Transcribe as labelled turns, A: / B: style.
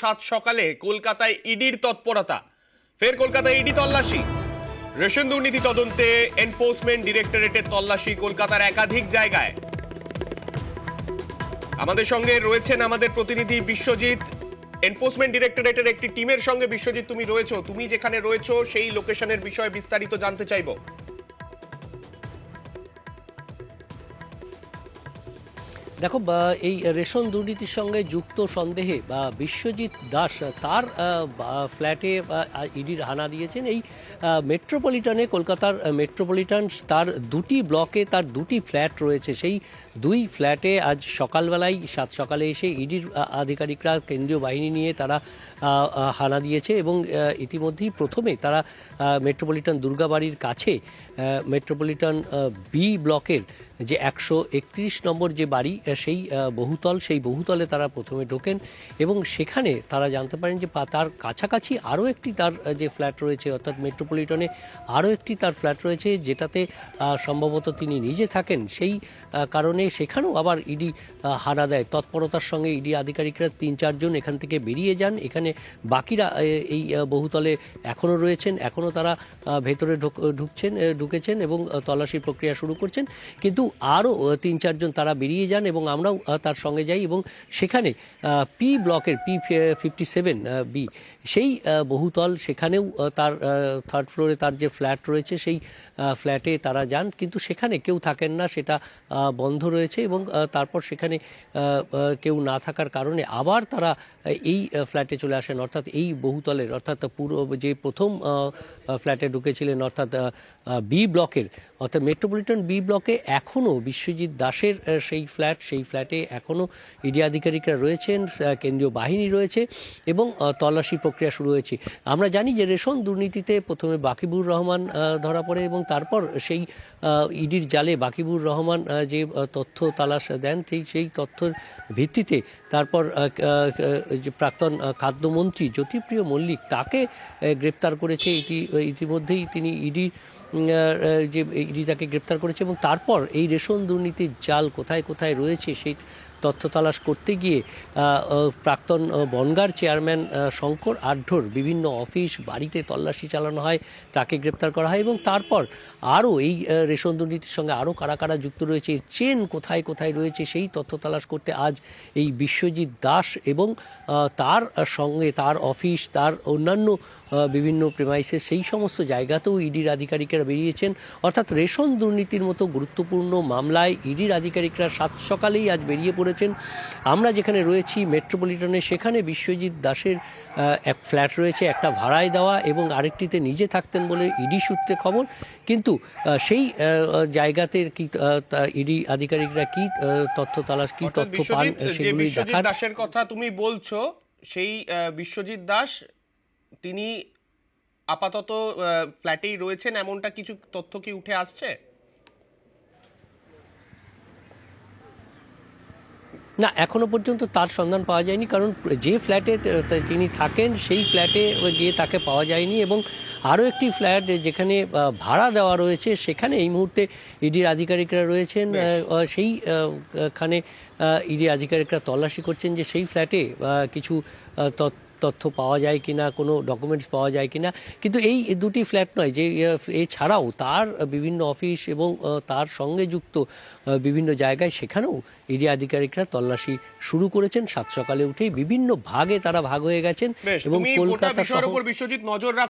A: সাত সকালে কলকাতায় ইডির তৎপরতা, ফের কলকাতায় ইডি তল্লাশি। রেশন দুর্নীতি তদন্তে এনফোর্সমেন্ট ডিরেক্টরেটের তল্লাশি কলকাতার একাধিক জায়গায়। আমাদের সঙ্গে রয়েছেন আমাদের প্রতিনিধি বিশ্বজিৎ। এনফোর্সমেন্ট ডিরেক্টরেটের একটি টিমের সঙ্গে বিশ্বজিৎ তুমি রয়েছো, তুমি যেখানে রয়েছো সেই লোকেশনের বিষয়ে বিস্তারিত জানতে চাইবো।
B: দেখো, এই রেশন দুর্নীতির সঙ্গে যুক্ত সন্দেহে বিশ্বজিৎ দাস তার ফ্ল্যাটে ইডির হানা দিয়েছেন। এই মেট্রোপলিটনে, কলকাতার মেট্রোপলিটন, তার দুটি ব্লকে তার দুটি ফ্ল্যাট রয়েছে। সেই দুই ফ্ল্যাটে আজ সকালবেলায় সাত সকালে এসে ইডির আধিকারিকরা কেন্দ্রীয় বাহিনী নিয়ে তারা হানা দিয়েছে এবং ইতিমধ্যেই প্রথমে তারা মেট্রোপলিটন দুর্গাবাড়ির কাছে মেট্রোপলিটন বি ব্লকের যে 131 নম্বর যে বাড়ি, সেই বহুতলে তারা প্রথমে ঢোকেন এবং সেখানে তারা জানতে পারেন যে তার কাছাকাছি আরও একটি তার যে ফ্ল্যাট রয়েছে, অর্থাৎ মেট্রোপলিটনে আরও একটি তার ফ্ল্যাট রয়েছে যেটাতে সম্ভবত তিনি নিজে থাকেন। সেই কারণে সেখানেও আবার ইডি হানা দেয়। তৎপরতার সঙ্গে ইডি আধিকারিকরা 3-4 জন এখান থেকে বেরিয়ে যান। এখানে বাকিরা এই বহুতলে এখনও রয়েছেন, এখনও তারা ভেতরে ঢুকেছেন এবং তল্লাশি প্রক্রিয়া শুরু করছেন। কিন্তু আরও 3-4 জন তারা বেরিয়ে যান এবং আমরাও তার সঙ্গে যাই এবং সেখানে পি ব্লকের P57 বি সেই বহুতল, সেখানেও তার থার্ড ফ্লোরে তার যে ফ্ল্যাট রয়েছে সেই ফ্ল্যাটে তারা যান, কিন্তু সেখানে কেউ থাকেন না, সেটা বন্ধ রয়েছে এবং তারপর সেখানে কেউ না থাকার কারণে আবার তারা এই ফ্ল্যাটে চলে আসেন, অর্থাৎ এই বহুতলের, অর্থাৎ পুরো যে প্রথম ফ্ল্যাটে ঢুকেছিলেন অর্থাৎ বি ব্লকের, অর্থাৎ মেট্রোপলিটন বি ব্লকে এখনও বিশ্বজিৎ দাসের সেই ফ্ল্যাটে এখনও ইডি আধিকারিকরা রয়েছেন, কেন্দ্রীয় বাহিনী রয়েছে এবং তল্লাশি প্রক্রিয়া শুরু হয়েছে। আমরা জানি যে রেশন দুর্নীতিতে প্রথমে বাকিবুর রহমান ধরা পড়ে এবং তারপর সেই ইডির জালে বাকিবুর রহমান যে তথ্য তালাশ দেন, সেই তথ্যের ভিত্তিতে তারপর যে প্রাক্তন খাদ্যমন্ত্রী জ্যোতিপ্রিয় মল্লিক তাকে গ্রেপ্তার করেছে ইতিমধ্যেই। তিনি ইডি তাকে গ্রেপ্তার করেছে এবং তারপর এই রেশন দুর্নীতির জাল কোথায় কোথায় রয়েছে সেই তথ্য তালাশ করতে গিয়ে প্রাক্তন বনগাঁর চেয়ারম্যান শঙ্কর আঢ্যর বিভিন্ন অফিস বাড়িতে তল্লাশি চালানো হয়, তাকে গ্রেপ্তার করা হয় এবং তারপর আরও এই রেশন দুর্নীতির সঙ্গে আরও কারা কারা যুক্ত রয়েছে, চেন কোথায় কোথায় রয়েছে সেই তথ্য তালাশ করতে আজ এই বিশ্বজিৎ দাস এবং তার সঙ্গে তার অফিস, তার অন্যান্য বিভিন্ন প্রেমাইসেস, সেই সমস্ত জায়গাতেও ইডির আধিকারিকরা বেরিয়েছেন। অর্থাৎ রেশন দুর্নীতির মতো গুরুত্বপূর্ণ মামলায় ইডির আধিকারিকরা সাত সকালেই আজ বেরিয়ে পড়েছেন। আমরা যেখানে রয়েছি মেট্রোপলিটনে, সেখানে বিশ্বজিৎ দাসের এক ফ্ল্যাট রয়েছে, একটা ভাড়ায় দেওয়া এবং আরেকটিতে নিজে থাকতেন বলে ইডি সূত্রে খবর। কিন্তু সেই জায়গাতে কি ইডি আধিকারিকরা কি তথ্য তালাশ, কি তথ্য পান সেগুলি দেখার।
A: দাসের কথা তুমি বলছো, সেই বিশ্বজিৎ দাস তিনি আপাতত ফ্ল্যাটেই রয়েছেন, এমনটা কিছু তথ্য কি উঠে আসছে?
B: না, এখনো পর্যন্ত তার সন্ধান পাওয়া যায়নি, কারণ যে ফ্ল্যাটে তিনি থাকেন সেই ফ্ল্যাটে গিয়ে তাকে পাওয়া যায়নি এবং আরও একটি ফ্ল্যাট যেখানে ভাড়া দেওয়া রয়েছে সেখানে এই মুহূর্তে ইডির আধিকারিকরা রয়েছেন। সেইখানে ইডি আধিকারিকরা তল্লাশি করছেন যে সেই ফ্ল্যাটে কিছু তথ্য পাওয়া যায় কিনা, কোনো ডকুমেন্টস পাওয়া যায় কিনা। কিন্তু এই দুটি ফ্ল্যাট নয়, যে এছাড়াও তার বিভিন্ন অফিস এবং তার সঙ্গে যুক্ত বিভিন্ন জায়গায় সেখানেও ইডি আধিকারিকরা তল্লাশি শুরু করেছেন। সাত সকালে উঠেই বিভিন্ন ভাগে তারা ভাগ হয়ে গেছেন এবং কলকাতা
A: বিশ্বজিৎ নজর